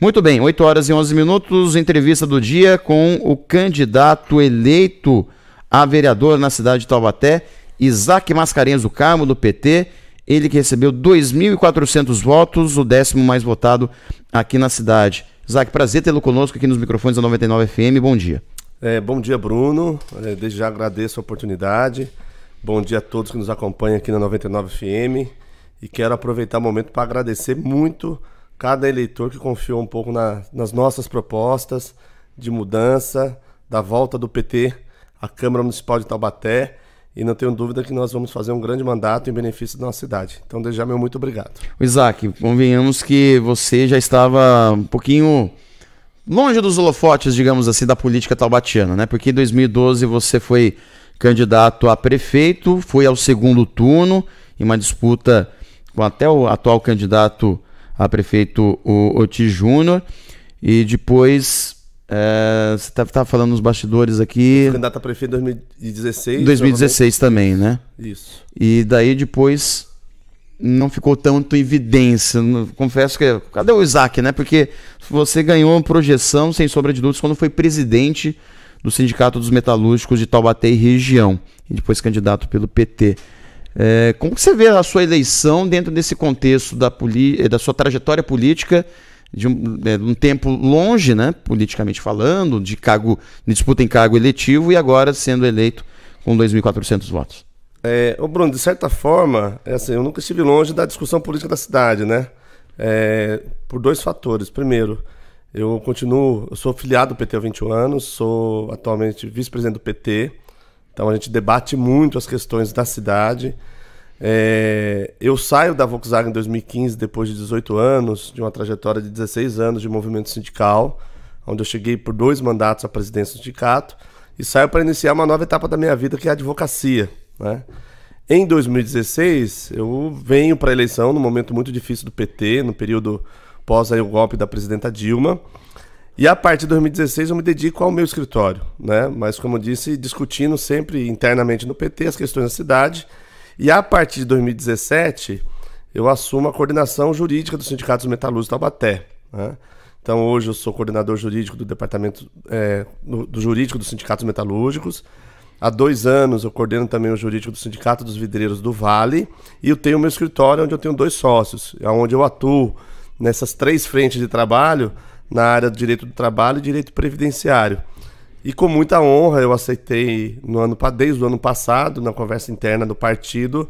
Muito bem, 8 horas e 11 minutos, entrevista do dia com o candidato eleito a vereador na cidade de Taubaté, Isaac Mascarenhas do Carmo, do PT, ele que recebeu 2.400 votos, o 10º mais votado aqui na cidade. Isaac, prazer tê-lo conosco aqui nos microfones da 99 FM, bom dia. Bom dia, Bruno, desde já agradeço a oportunidade, bom dia a todos que nos acompanham aqui na 99 FM e quero aproveitar o momento para agradecer muito cada eleitor que confiou um pouco nas nossas propostas de mudança, da volta do PT à Câmara Municipal de Taubaté, e não tenho dúvida que nós vamos fazer um grande mandato em benefício da nossa cidade. Então, desde já, meu muito obrigado. Isaac, convenhamos que você já estava um pouquinho longe dos holofotes, digamos assim, da política taubatiana, né? Porque em 2012 você foi candidato a prefeito, foi ao segundo turno, em uma disputa com até o atual candidato a prefeito, o Oti Júnior, e depois você estava falando nos bastidores aqui. Candidato a prefeito em 2016. 2016 também, né? Isso. E daí depois não ficou tanto em evidência. Confesso que. Cadê o Isaac, né? Porque você ganhou projeção, sem sombra de dúvidas, quando foi presidente do Sindicato dos Metalúrgicos de Taubaté e região, e depois candidato pelo PT. Como que você vê a sua eleição dentro desse contexto da sua trajetória política, de um tempo longe, né, politicamente falando, de disputa em cargo eletivo e agora sendo eleito com 2.400 votos? Bruno, de certa forma, assim, eu nunca estive longe da discussão política da cidade, né? Por dois fatores. Primeiro, eu sou filiado do PT há 21 anos, sou atualmente vice-presidente do PT. Então a gente debate muito as questões da cidade. Eu saio da Volkswagen em 2015, depois de 18 anos, de uma trajetória de 16 anos de movimento sindical, onde eu cheguei por 2 mandatos à presidência do sindicato, e saio para iniciar uma nova etapa da minha vida, que é a advocacia, né? Em 2016, eu venho para a eleição num momento muito difícil do PT, no período pós o golpe da presidenta Dilma. E a partir de 2016 eu me dedico ao meu escritório, né? Mas como eu disse, discutindo sempre internamente no PT as questões da cidade. E a partir de 2017 eu assumo a coordenação jurídica do Sindicato dos Metalúrgicos de Taubaté, né? Então hoje eu sou coordenador jurídico do departamento do jurídico do Sindicato dos Metalúrgicos. Há 2 anos eu coordeno também o jurídico do Sindicato dos Vidreiros do Vale. E eu tenho o meu escritório onde eu tenho 2 sócios, onde eu atuo nessas 3 frentes de trabalho, na área do direito do trabalho e direito previdenciário. E com muita honra eu aceitei desde o ano passado, na conversa interna do partido,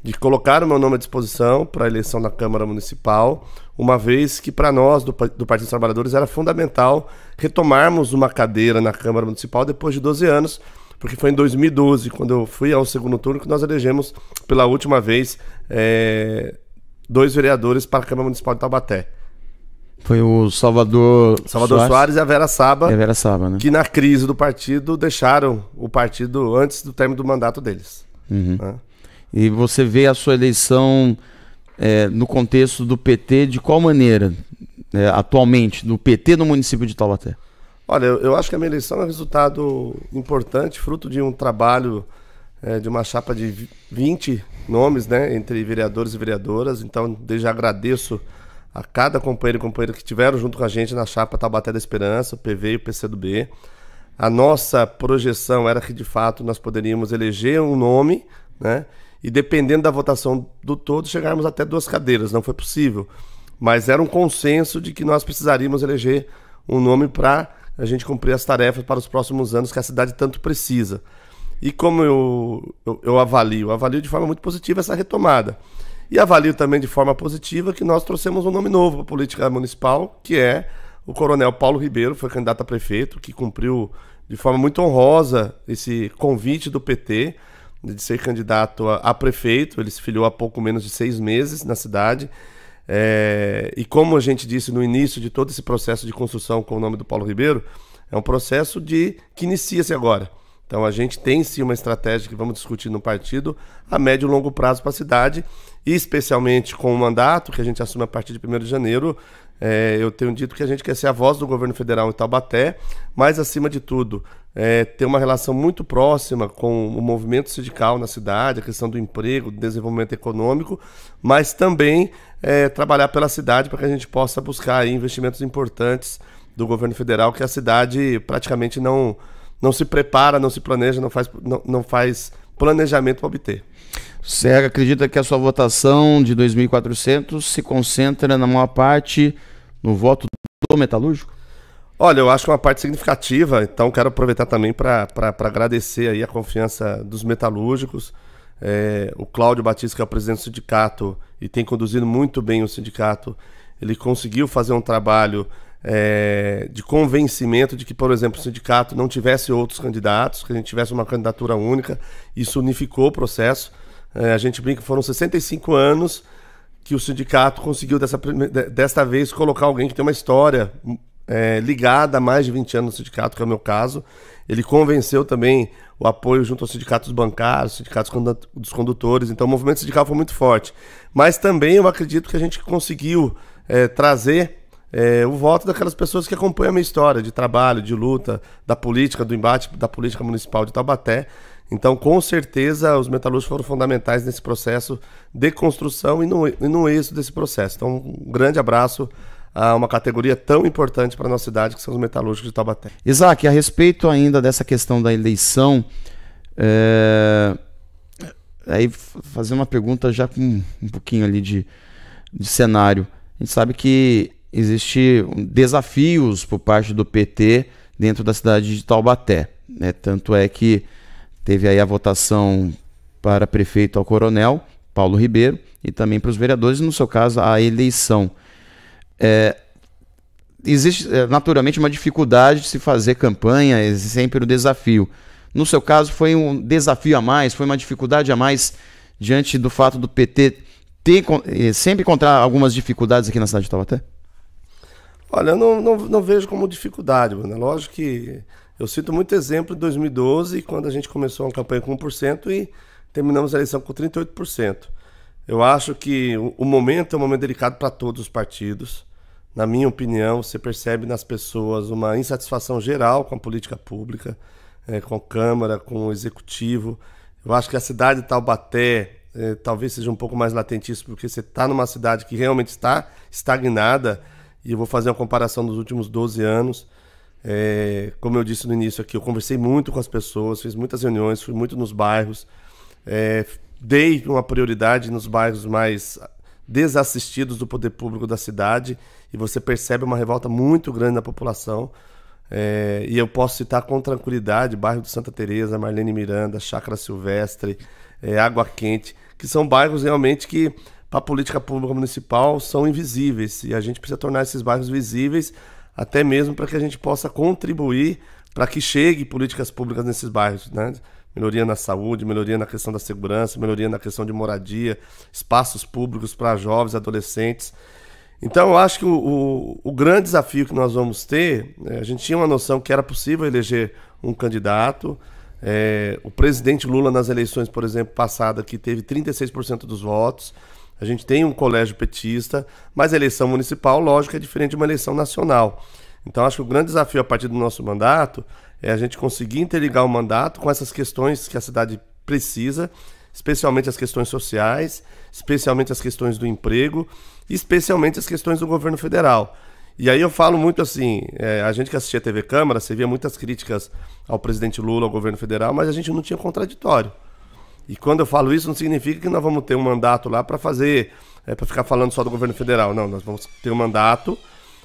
de colocar o meu nome à disposição para a eleição na Câmara Municipal, uma vez que para nós do Partido dos Trabalhadores era fundamental retomarmos uma cadeira na Câmara Municipal depois de 12 anos, porque foi em 2012, quando eu fui ao segundo turno, que nós elegemos pela última vez 2 vereadores para a Câmara Municipal de Taubaté. Foi o Salvador Soares e a Vera Saba, né? Que na crise do partido deixaram o partido antes do término do mandato deles. Uhum. Né? E você vê a sua eleição no contexto do PT de qual maneira, atualmente, do PT no município de Taubaté? Olha, eu acho que a minha eleição é um resultado importante, fruto de um trabalho de uma chapa de 20 nomes, né, entre vereadores e vereadoras. Então, desde já agradeço a cada companheiro e companheira que estiveram junto com a gente na chapa Taubaté da Esperança, o PV e o PCdoB. A nossa projeção era que, de fato, nós poderíamos eleger um nome, né? E dependendo da votação do todo, chegarmos até 2 cadeiras. Não foi possível. Mas era um consenso de que nós precisaríamos eleger um nome para a gente cumprir as tarefas para os próximos anos que a cidade tanto precisa. E como eu avalio de forma muito positiva essa retomada. E avalio também de forma positiva que nós trouxemos um nome novo para a política municipal, que é o Coronel Paulo Ribeiro, foi candidato a prefeito, que cumpriu de forma muito honrosa esse convite do PT de ser candidato a prefeito. Ele se filiou há pouco menos de 6 meses na cidade. E como a gente disse no início de todo esse processo de construção com o nome do Paulo Ribeiro, é um processo que inicia-se agora. Então a gente tem sim uma estratégia que vamos discutir no partido a médio e longo prazo para a cidade, e especialmente com o mandato que a gente assume a partir de 1º de janeiro, Eu tenho dito que a gente quer ser a voz do governo federal em Taubaté, mas, acima de tudo, ter uma relação muito próxima com o movimento sindical na cidade, a questão do emprego, do desenvolvimento econômico, mas também trabalhar pela cidade para que a gente possa buscar aí investimentos importantes do governo federal, que a cidade praticamente não se prepara, não se planeja, não faz planejamento para obter. Você acredita que a sua votação de 2.400 se concentra na maior parte no voto do metalúrgico? Olha, eu acho que é uma parte significativa, então quero aproveitar também para agradecer aí a confiança dos metalúrgicos. O Cláudio Batista, que é o presidente do sindicato e tem conduzido muito bem o sindicato, ele conseguiu fazer um trabalho de convencimento de que, por exemplo, o sindicato não tivesse outros candidatos, que a gente tivesse uma candidatura única. Isso unificou o processo. A gente brinca que foram 65 anos que o sindicato conseguiu desta vez colocar alguém que tem uma história ligada há mais de 20 anos no sindicato, que é o meu caso. Ele convenceu também o apoio junto aos sindicatos bancários, sindicatos dos condutores. Então o movimento sindical foi muito forte. Mas também eu acredito que a gente conseguiu trazer o voto daquelas pessoas que acompanham a minha história de trabalho, de luta, da política, do embate da política municipal de Taubaté. Então, com certeza, os metalúrgicos foram fundamentais nesse processo de construção e no êxito desse processo. Então, um grande abraço a uma categoria tão importante para a nossa cidade, que são os metalúrgicos de Taubaté. Isaac, a respeito ainda dessa questão da eleição, aí fazer uma pergunta já com um pouquinho ali de cenário. A gente sabe que existem desafios por parte do PT dentro da cidade de Taubaté, né? Tanto é que teve aí a votação para prefeito ao coronel, Paulo Ribeiro, e também para os vereadores, e no seu caso, a eleição. Existe naturalmente uma dificuldade de se fazer campanha, existe sempre o desafio. No seu caso, foi um desafio a mais, foi uma dificuldade a mais diante do fato do PT sempre encontrar algumas dificuldades aqui na cidade de Taubaté? Olha, eu não vejo como dificuldade, mano. É lógico que eu cito muito exemplo de 2012, quando a gente começou uma campanha com 1% e terminamos a eleição com 38%. Eu acho que o momento é um momento delicado para todos os partidos. Na minha opinião, você percebe nas pessoas uma insatisfação geral com a política pública, com a Câmara, com o Executivo. Eu acho que a cidade de Taubaté talvez seja um pouco mais latentíssimo, porque você está numa cidade que realmente está estagnada, e eu vou fazer uma comparação dos últimos 12 anos. Como eu disse no início aqui, eu conversei muito com as pessoas, fiz muitas reuniões, fui muito nos bairros, dei uma prioridade nos bairros mais desassistidos do poder público da cidade, e você percebe uma revolta muito grande na população. E eu posso citar com tranquilidade bairro de Santa Teresa, Marlene Miranda, Chácara Silvestre, Água Quente, que são bairros realmente que, para a política pública municipal, são invisíveis, e a gente precisa tornar esses bairros visíveis, até mesmo para que a gente possa contribuir para que chegue políticas públicas nesses bairros, né? Melhoria na saúde, melhoria na questão da segurança, melhoria na questão de moradia, espaços públicos para jovens, adolescentes. Então eu acho que o grande desafio que nós vamos ter, a gente tinha uma noção que era possível eleger um candidato. O presidente Lula nas eleições, por exemplo, passada, que teve 36% dos votos. A gente tem um colégio petista, mas a eleição municipal, lógico, é diferente de uma eleição nacional. Então acho que o grande desafio a partir do nosso mandato é a gente conseguir interligar o mandato com essas questões que a cidade precisa, especialmente as questões sociais, especialmente as questões do emprego, e especialmente as questões do governo federal. E aí eu falo muito assim, a gente que assistia a TV Câmara, você via muitas críticas ao presidente Lula, ao governo federal, mas a gente não tinha contraditório. E quando eu falo isso, não significa que nós vamos ter um mandato lá para fazer, para ficar falando só do governo federal. Não, nós vamos ter um mandato,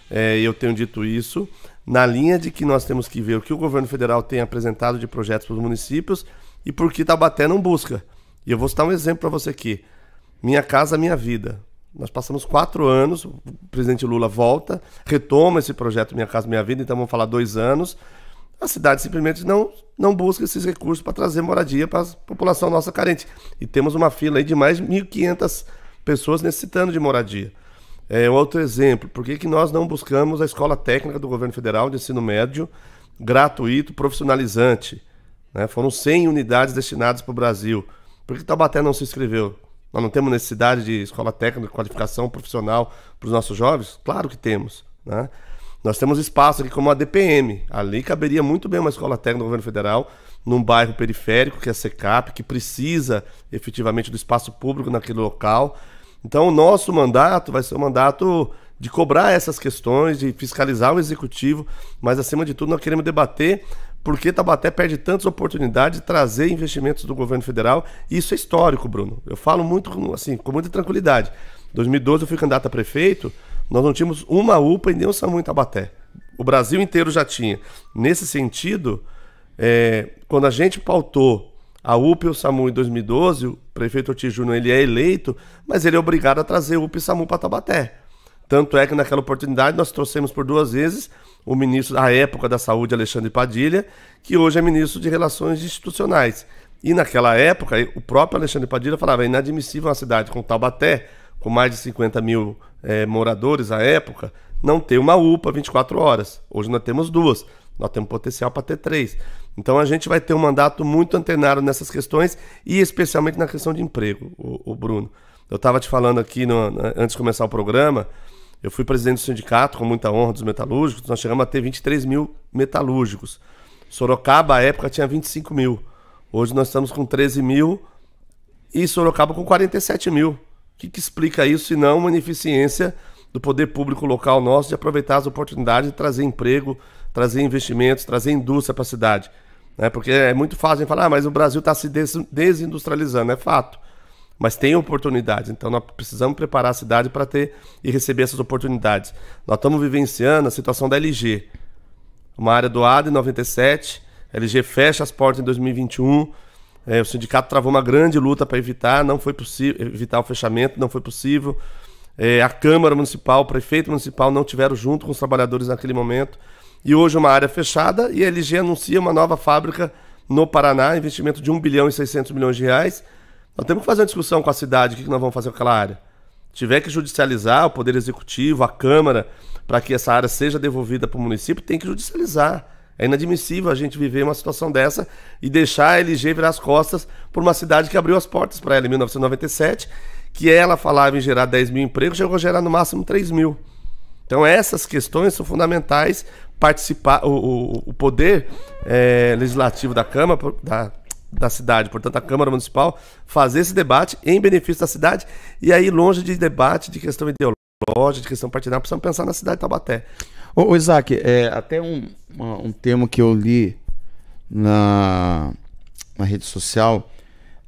e eu tenho dito isso, na linha de que nós temos que ver o que o governo federal tem apresentado de projetos para os municípios e por que Taubaté não busca. E eu vou citar um exemplo para você aqui. Minha Casa Minha Vida. Nós passamos 4 anos, o presidente Lula volta, retoma esse projeto Minha Casa Minha Vida, então vamos falar 2 anos. A cidade simplesmente não busca esses recursos para trazer moradia para a população nossa carente. E temos uma fila aí de mais de 1.500 pessoas necessitando de moradia. Outro exemplo, por que nós não buscamos a escola técnica do governo federal de ensino médio gratuito, profissionalizante? Né? Foram 100 unidades destinadas para o Brasil. Por que Taubaté não se inscreveu? Nós não temos necessidade de escola técnica, de qualificação profissional para os nossos jovens? Claro que temos, né? Nós temos espaço aqui como a DPM. Ali caberia muito bem uma escola técnica do governo federal, num bairro periférico, que é a SECAP, que precisa efetivamente do espaço público naquele local. Então, o nosso mandato vai ser um mandato de cobrar essas questões, de fiscalizar o executivo, mas, acima de tudo, nós queremos debater por que Taubaté perde tantas oportunidades de trazer investimentos do governo federal. E isso é histórico, Bruno. Eu falo muito, assim, com muita tranquilidade. Em 2012, eu fui candidato a prefeito, nós não tínhamos uma UPA e nem um SAMU em Taubaté. O Brasil inteiro já tinha. Nesse sentido, quando a gente pautou a UPA e o SAMU em 2012, o prefeito Ortiz Júnior, ele é eleito, mas ele é obrigado a trazer UPA e SAMU para Taubaté. Tanto é que naquela oportunidade nós trouxemos por 2 vezes o ministro da época da Saúde, Alexandre Padilha, que hoje é ministro de Relações Institucionais. E naquela época, o próprio Alexandre Padilha falava: é inadmissível uma cidade como Taubaté, com mais de 50 mil moradores à época, não ter uma UPA 24 horas. Hoje nós temos 2, nós temos potencial para ter 3. Então a gente vai ter um mandato muito antenado nessas questões e especialmente na questão de emprego, o Bruno. Eu estava te falando aqui, antes de começar o programa, eu fui presidente do sindicato, com muita honra, dos metalúrgicos. Nós chegamos a ter 23 mil metalúrgicos. Sorocaba, à época, tinha 25 mil. Hoje nós estamos com 13 mil e Sorocaba com 47 mil. O que explica isso, se não uma ineficiência do poder público local nosso de aproveitar as oportunidades de trazer emprego, trazer investimentos, trazer indústria para a cidade? Porque é muito fácil a gente falar: mas o Brasil está se desindustrializando. É fato. Mas tem oportunidades, então nós precisamos preparar a cidade para ter e receber essas oportunidades. Nós estamos vivenciando a situação da LG, uma área doada em 97, a LG fecha as portas em 2021, o sindicato travou uma grande luta para evitar, não foi possível, evitar o fechamento, não foi possível. A Câmara Municipal, o prefeito municipal não tiveram junto com os trabalhadores naquele momento. E hoje uma área fechada e a LG anuncia uma nova fábrica no Paraná, investimento de 1 bilhão e 600 milhões de reais. Nós temos que fazer uma discussão com a cidade, o que nós vamos fazer com aquela área. Se tiver que judicializar o Poder Executivo, a Câmara, para que essa área seja devolvida para o município, tem que judicializar. É inadmissível a gente viver uma situação dessa e deixar a LG virar as costas por uma cidade que abriu as portas para ela em 1997, que ela falava em gerar 10 mil empregos, chegou a gerar no máximo 3 mil. Então essas questões são fundamentais. Participar, o poder legislativo da Câmara, da cidade, portanto a Câmara Municipal, fazer esse debate em benefício da cidade, e aí longe de debate de questão ideológica, de questão partidária, precisamos pensar na cidade de Taubaté. Ô Isaac, até um termo que eu li na rede social,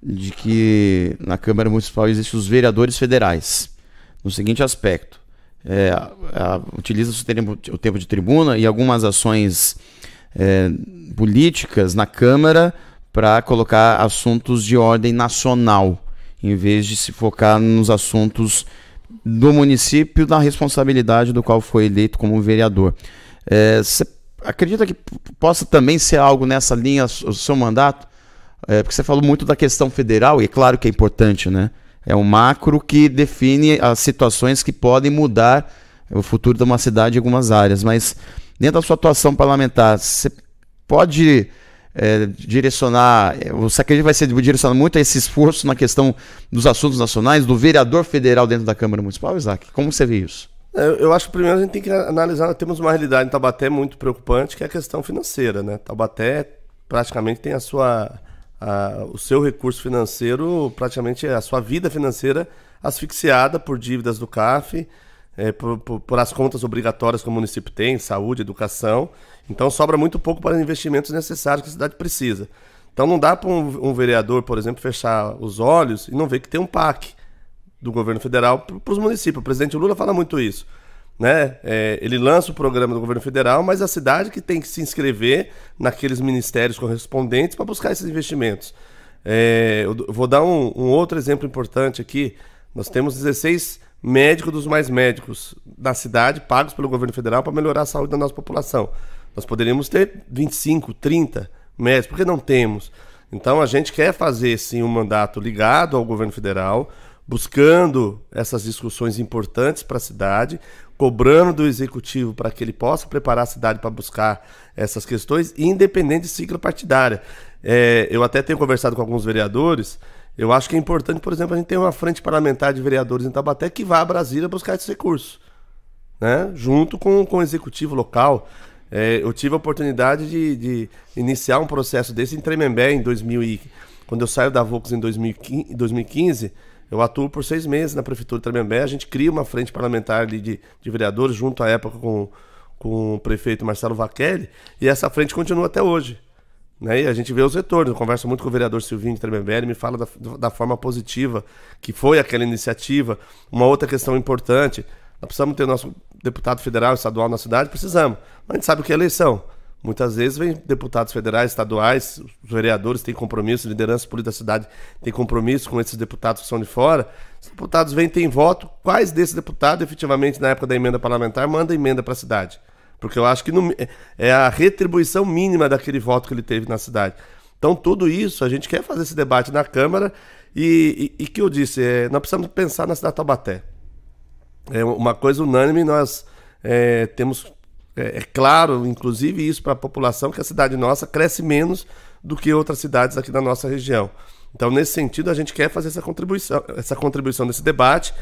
de que na Câmara Municipal existem os vereadores federais, no seguinte aspecto: utiliza-se o tempo de tribuna e algumas ações políticas na Câmara para colocar assuntos de ordem nacional, em vez de se focar nos assuntos do município, da responsabilidade do qual foi eleito como vereador. Você acredita que possa também ser algo nessa linha, o seu mandato? Porque você falou muito da questão federal, e é claro que é importante, né? É um macro que define as situações que podem mudar o futuro de uma cidade em algumas áreas, mas dentro da sua atuação parlamentar, você pode direcionar, você acredita que vai ser direcionado muito a esse esforço na questão dos assuntos nacionais, do vereador federal dentro da Câmara Municipal, Isaac? Como você vê isso? Eu acho que primeiro a gente tem que analisar, nós temos uma realidade em Taubaté muito preocupante, que é a questão financeira, né? Taubaté praticamente tem o seu recurso financeiro, praticamente a sua vida financeira asfixiada por dívidas do CAF, por as contas obrigatórias que o município tem, saúde, educação. Então sobra muito pouco para investimentos necessários que a cidade precisa. Então não dá para um vereador, por exemplo, fechar os olhos e não ver que tem um PAC do governo federal para os municípios. O presidente Lula fala muito isso, né? Ele lança o programa do governo federal, mas a cidade que tem que se inscrever naqueles ministérios correspondentes para buscar esses investimentos. Eu vou dar um outro exemplo importante aqui. Nós temos 16 médicos dos mais médicos da cidade, pagos pelo governo federal para melhorar a saúde da nossa população. Nós poderíamos ter 25, 30 médicos, porque não temos. Então a gente quer fazer sim um mandato ligado ao governo federal, buscando essas discussões importantes para a cidade, cobrando do executivo para que ele possa preparar a cidade para buscar essas questões, independente de sigla partidária. Eu até tenho conversado com alguns vereadores Eu acho que é importante, por exemplo, a gente ter uma frente parlamentar de vereadores em Taubaté que vá a Brasília buscar esses recursos, né? Junto com o executivo local. Eu tive a oportunidade de iniciar um processo desse em Tremembé, quando eu saio da Volks em 2015, eu atuo por 6 meses na Prefeitura de Tremembé. A gente cria uma frente parlamentar ali de vereadores, junto à época com o prefeito Marcelo Vaquelli, e essa frente continua até hoje, né? E a gente vê os retornos. Eu converso muito com o vereador Silvinho de Tremembé, ele me fala da forma positiva que foi aquela iniciativa. Uma outra questão importante, nós precisamos ter nosso deputado federal e estadual na cidade, precisamos, mas a gente sabe o que é eleição. Muitas vezes vem deputados federais, estaduais, os vereadores têm compromisso, liderança política da cidade tem compromisso com esses deputados que são de fora. Os deputados vêm, têm voto. Quais desses deputados, efetivamente, na época da emenda parlamentar, mandam emenda para a cidade? Porque eu acho que é a retribuição mínima daquele voto que ele teve na cidade. Então, tudo isso, a gente quer fazer esse debate na Câmara e que eu disse, nós precisamos pensar na cidade de Taubaté. É uma coisa unânime, nós temos... É claro, inclusive isso para a população, que a cidade nossa cresce menos do que outras cidades aqui da nossa região. Então, nesse sentido, a gente quer fazer essa contribuição nesse debate.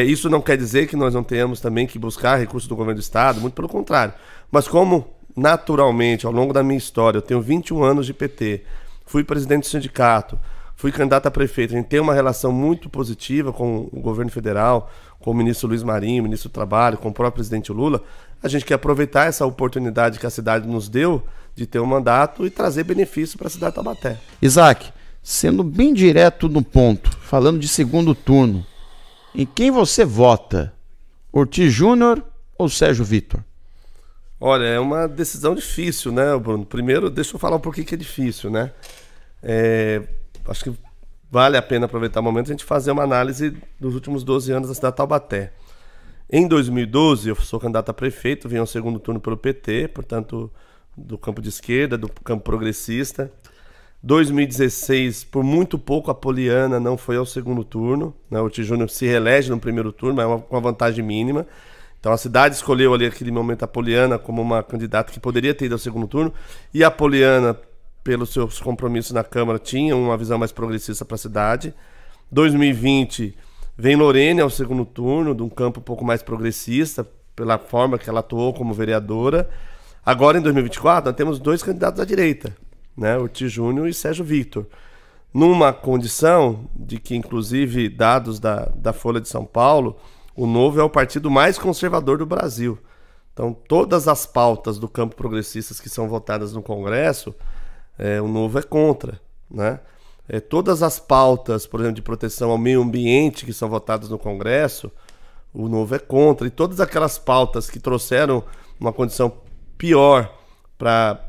Isso não quer dizer que nós não tenhamos também que buscar recursos do governo do estado, muito pelo contrário. Mas como, naturalmente, ao longo da minha história, eu tenho 21 anos de PT, fui presidente do sindicato, fui candidato a prefeito, a gente tem uma relação muito positiva com o governo federal, com o ministro Luiz Marinho, ministro do Trabalho, com o próprio presidente Lula. A gente quer aproveitar essa oportunidade que a cidade nos deu de ter um mandato e trazer benefício para a cidade de Taubaté. Isaac, sendo bem direto no ponto, falando de segundo turno, em quem você vota? Ortiz Júnior ou Sérgio Vitor? Olha, é uma decisão difícil, né, Bruno? Primeiro, deixa eu falar um pouquinho que é difícil, né? Acho que vale a pena aproveitar o momento e a gente fazer uma análise dos últimos 12 anos da cidade de Taubaté. Em 2012, eu sou candidato a prefeito, vim ao segundo turno pelo PT, portanto, do campo de esquerda, do campo progressista. 2016, por muito pouco, a Poliana não foi ao segundo turno, né? O Ortiz Júnior se reelege no primeiro turno, mas com uma vantagem mínima. Então a cidade escolheu ali naquele momento a Poliana como uma candidata que poderia ter ido ao segundo turno, e a Poliana, pelos seus compromissos na Câmara, tinha uma visão mais progressista para a cidade. 2020... vem Lorene ao segundo turno, de um campo um pouco mais progressista, pela forma que ela atuou como vereadora. Agora, em 2024, nós temos 2 candidatos à direita, né? Ortiz Júnior e Sérgio Vitor. Numa condição de que, inclusive, dados da Folha de São Paulo, o Novo é o partido mais conservador do Brasil. Então, todas as pautas do campo progressistas que são votadas no Congresso, o Novo é contra, né? Todas as pautas, por exemplo, de proteção ao meio ambiente que são votadas no Congresso, o Novo é contra. E todas aquelas pautas que trouxeram uma condição pior para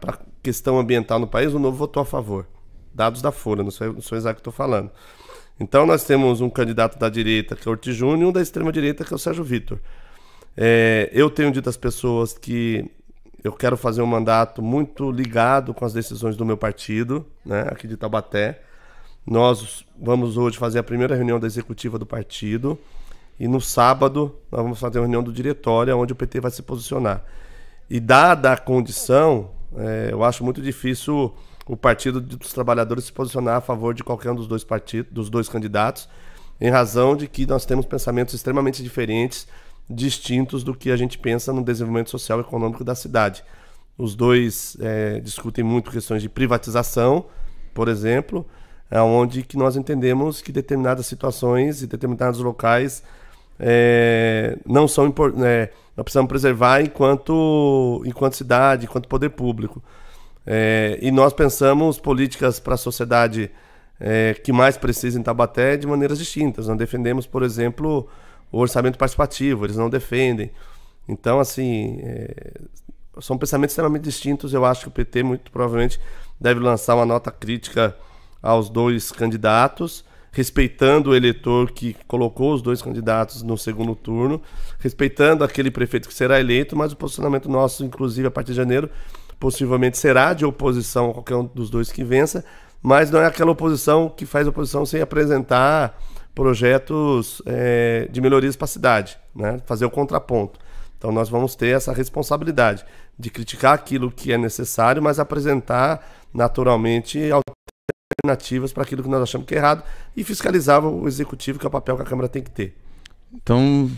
a questão ambiental no país, o Novo votou a favor. Dados da Folha, não sou Isaac que estou falando. Então nós temos um candidato da direita, que é o Ortiz Júnior, e um da extrema-direita, que é o Sérgio Vitor. Eu tenho dito às pessoas que eu quero fazer um mandato muito ligado com as decisões do meu partido, né, aqui de Taubaté. Nós vamos hoje fazer a primeira reunião da executiva do partido e no sábado nós vamos fazer a reunião do diretório, onde o PT vai se posicionar. E dada a condição, eu acho muito difícil o Partido dos Trabalhadores se posicionar a favor de qualquer um dos dois candidatos, em razão de que nós temos pensamentos extremamente diferentes, distintos do que a gente pensa no desenvolvimento social e econômico da cidade. Os dois discutem muito questões de privatização, por exemplo, onde que nós entendemos que determinadas situações e determinados locais não são importantes, nós precisamos preservar enquanto cidade, enquanto poder público. E nós pensamos políticas para a sociedade que mais precisa em Taubaté de maneiras distintas. Nós defendemos, por exemplo, o orçamento participativo, eles não defendem. Então, assim, são pensamentos extremamente distintos. Eu acho que o PT, muito provavelmente, deve lançar uma nota crítica aos 2 candidatos, respeitando o eleitor que colocou os 2 candidatos no segundo turno, respeitando aquele prefeito que será eleito, mas o posicionamento nosso, inclusive, a partir de janeiro, possivelmente será de oposição a qualquer um dos 2 que vença, mas não é aquela oposição que faz oposição sem apresentar projetos de melhorias para a cidade, né? Fazer o contraponto. Então nós vamos ter essa responsabilidade de criticar aquilo que é necessário, mas apresentar naturalmente alternativas para aquilo que nós achamos que é errado e fiscalizava o executivo, que é o papel que a Câmara tem que ter. Então,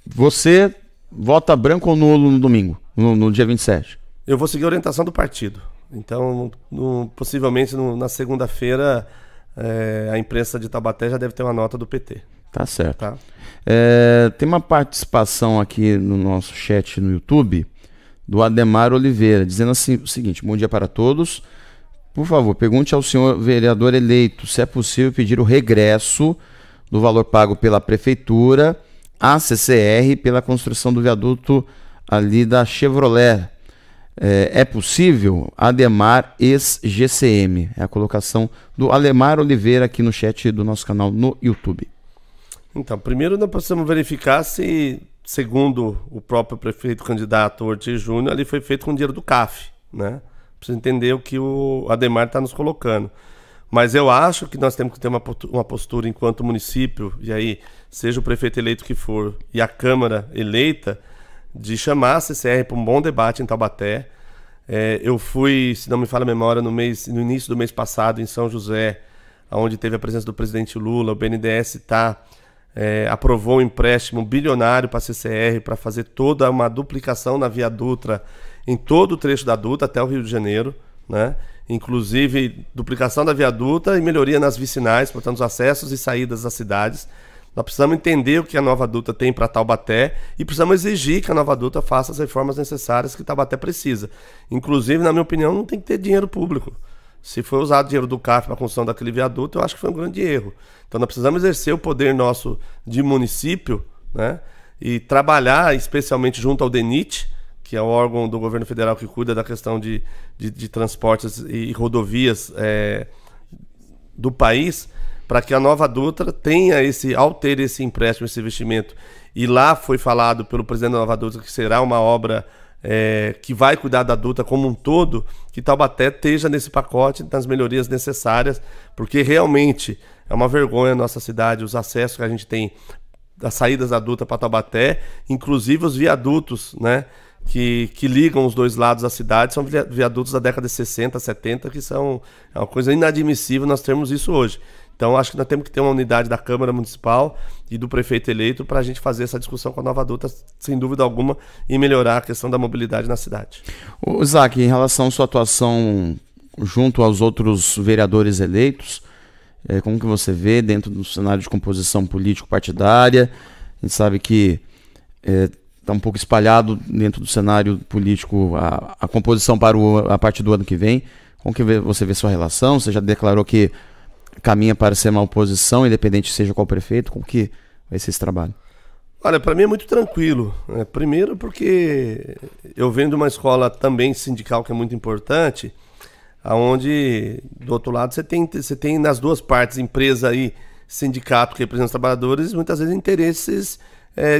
você vota branco ou nulo no domingo, no dia 27? Eu vou seguir a orientação do partido. Então, possivelmente na segunda-feira, a imprensa de Taubaté já deve ter uma nota do PT. Tá certo. Tá? Tem uma participação aqui no nosso chat no YouTube do Ademar Oliveira, dizendo assim, o seguinte: bom dia para todos. Por favor, pergunte ao senhor vereador eleito se é possível pedir o regresso do valor pago pela prefeitura à CCR pela construção do viaduto ali da Chevrolet. É possível? Ademar ex-GCM. É a colocação do Ademar Oliveira aqui no chat do nosso canal no YouTube. Então, primeiro nós precisamos verificar se, segundo o próprio prefeito candidato Ortiz Júnior, ali foi feito com dinheiro do CAF, né? Precisa entender o que o Ademar está nos colocando. Mas eu acho que nós temos que ter uma postura enquanto município, e aí, seja o prefeito eleito que for, e a Câmara eleita, de chamar a CCR para um bom debate em Taubaté. Eu fui, se não me falha a memória, no início do mês passado em São José, onde teve a presença do presidente Lula. O BNDES aprovou um empréstimo bilionário para a CCR para fazer toda uma duplicação na Via Dutra, em todo o trecho da Dutra até o Rio de Janeiro, né? Inclusive duplicação da Via Dutra e melhoria nas vicinais, portanto os acessos e saídas das cidades. Nós precisamos entender o que a Nova Dutra tem para Taubaté e precisamos exigir que a Nova Dutra faça as reformas necessárias que Taubaté precisa. Inclusive, na minha opinião, não tem que ter dinheiro público. Se foi usado dinheiro do CAF para a construção daquele viaduto, eu acho que foi um grande erro. Então nós precisamos exercer o poder nosso de município, né? E trabalhar especialmente junto ao DENIT, que é o órgão do governo federal que cuida da questão de transportes e rodovias do país, para que a Nova Dutra tenha ao ter esse empréstimo, esse investimento, e lá foi falado pelo presidente da Nova Dutra que será uma obra que vai cuidar da Dutra como um todo, que Taubaté esteja nesse pacote das melhorias necessárias, porque realmente é uma vergonha a nossa cidade, os acessos que a gente tem das saídas da Dutra para Taubaté, inclusive os viadutos, né, que ligam os dois lados da cidade, são viadutos da década de 60, 70, que são uma coisa inadmissível nós termos isso hoje. Então, acho que nós temos que ter uma unidade da Câmara Municipal e do prefeito eleito para a gente fazer essa discussão com a Nova Dutra, sem dúvida alguma, e melhorar a questão da mobilidade na cidade. Isaac, em relação à sua atuação junto aos outros vereadores eleitos, como que você vê dentro do cenário de composição político-partidária? A gente sabe que está um pouco espalhado dentro do cenário político a composição para a partir do ano que vem. Como que você vê sua relação? Você já declarou que caminha para ser uma oposição, independente seja qual prefeito. Como que vai ser esse trabalho? Olha, para mim é muito tranquilo. Primeiro porque eu venho de uma escola também sindical que é muito importante, onde do outro lado você tem nas duas partes, empresa e sindicato que representa os trabalhadores, muitas vezes interesses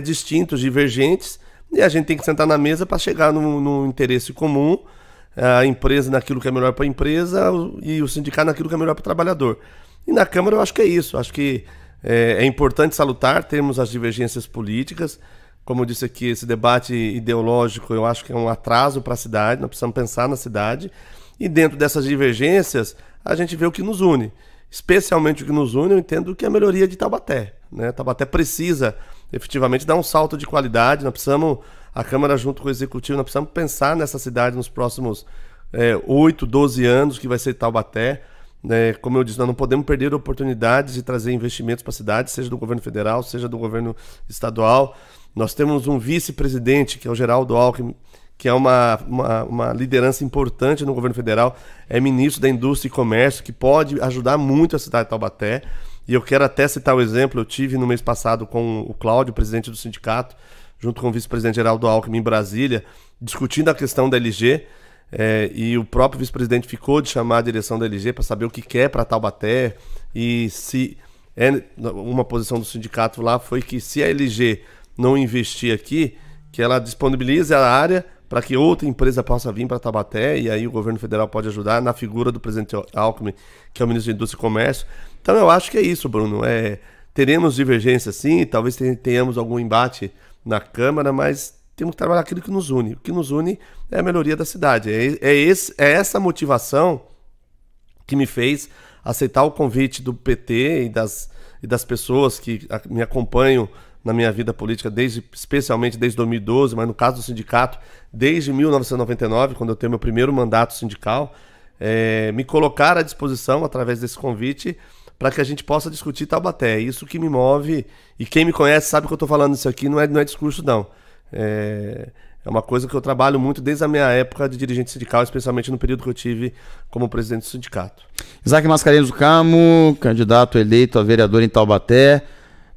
distintos, divergentes, e a gente tem que sentar na mesa para chegar num interesse comum, a empresa naquilo que é melhor para a empresa e o sindicato naquilo que é melhor para o trabalhador. E na Câmara eu acho que é isso, acho que é importante salutar termos as divergências políticas. Como eu disse aqui, esse debate ideológico eu acho que é um atraso para a cidade, nós precisamos pensar na cidade, e dentro dessas divergências a gente vê o que nos une. Especialmente o que nos une, eu entendo que é a melhoria de Taubaté, né? Taubaté precisa efetivamente dar um salto de qualidade, nós precisamos, a Câmara junto com o Executivo, nós precisamos pensar nessa cidade nos próximos 8, 12 anos que vai ser Taubaté. Como eu disse, nós não podemos perder oportunidades de trazer investimentos para a cidade, seja do governo federal, seja do governo estadual. Nós temos um vice-presidente, que é o Geraldo Alckmin, que é uma liderança importante no governo federal, é ministro da Indústria e Comércio, que pode ajudar muito a cidade de Taubaté. E eu quero até citar o exemplo, eu tive no mês passado com o Cláudio, presidente do sindicato, junto com o vice-presidente Geraldo Alckmin em Brasília, discutindo a questão da LG, e o próprio vice-presidente ficou de chamar a direção da LG para saber o que quer para Taubaté, e se uma posição do sindicato lá foi que se a LG não investir aqui, que ela disponibilize a área para que outra empresa possa vir para Taubaté, e aí o governo federal pode ajudar na figura do presidente Alckmin, que é o ministro da Indústria e Comércio. Então eu acho que é isso, Bruno. Teremos divergências sim, talvez tenhamos algum embate na Câmara, mas temos que trabalhar aquilo que nos une. O que nos une é a melhoria da cidade. É essa motivação que me fez aceitar o convite do PT e das pessoas que me acompanham na minha vida política, especialmente desde 2012, mas no caso do sindicato, desde 1999, quando eu tenho meu primeiro mandato sindical, me colocar à disposição através desse convite para que a gente possa discutir Taubaté. É isso que me move, e quem me conhece sabe que eu estou falando isso aqui, não é discurso não. É uma coisa que eu trabalho muito desde a minha época de dirigente sindical, especialmente no período que eu tive como presidente do sindicato. Isaac Mascarenhas do Carmo, candidato eleito a vereador em Taubaté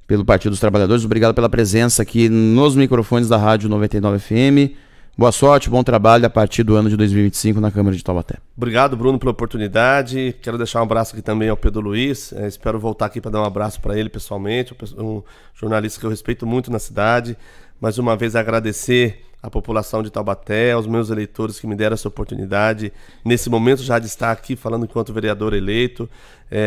pelo Partido dos Trabalhadores. Obrigado pela presença aqui nos microfones da Rádio 99 FM. Boa sorte, bom trabalho a partir do ano de 2025 na Câmara de Taubaté. Obrigado, Bruno, pela oportunidade. Quero deixar um abraço aqui também ao Pedro Luiz. Espero voltar aqui para dar um abraço para ele pessoalmente, um jornalista que eu respeito muito na cidade. Mais uma vez agradecer à população de Taubaté, aos meus eleitores que me deram essa oportunidade, nesse momento já de estar aqui falando enquanto vereador eleito.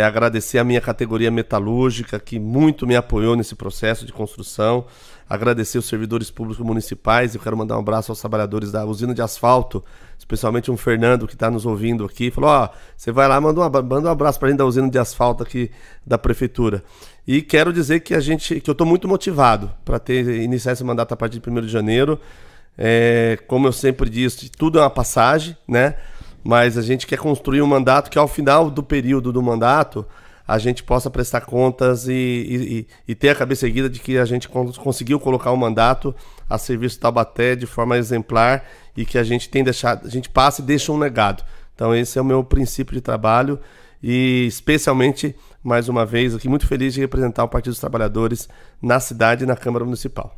Agradecer a minha categoria metalúrgica, que muito me apoiou nesse processo de construção. Agradecer os servidores públicos municipais. Eu quero mandar um abraço aos trabalhadores da usina de asfalto, especialmente um Fernando que está nos ouvindo aqui. Falou, você vai lá, manda um abraço para a gente da usina de asfalto aqui da prefeitura. E quero dizer que eu estou muito motivado para iniciar esse mandato a partir de 1º de janeiro. Como eu sempre disse, tudo é uma passagem, né? Mas a gente quer construir um mandato que ao final do período do mandato a gente possa prestar contas e ter a cabeça erguida de que a gente conseguiu colocar um mandato a serviço de Taubaté de forma exemplar e que a gente passa e deixa um legado. Então esse é o meu princípio de trabalho e especialmente, mais uma vez, aqui muito feliz de representar o Partido dos Trabalhadores na cidade e na Câmara Municipal.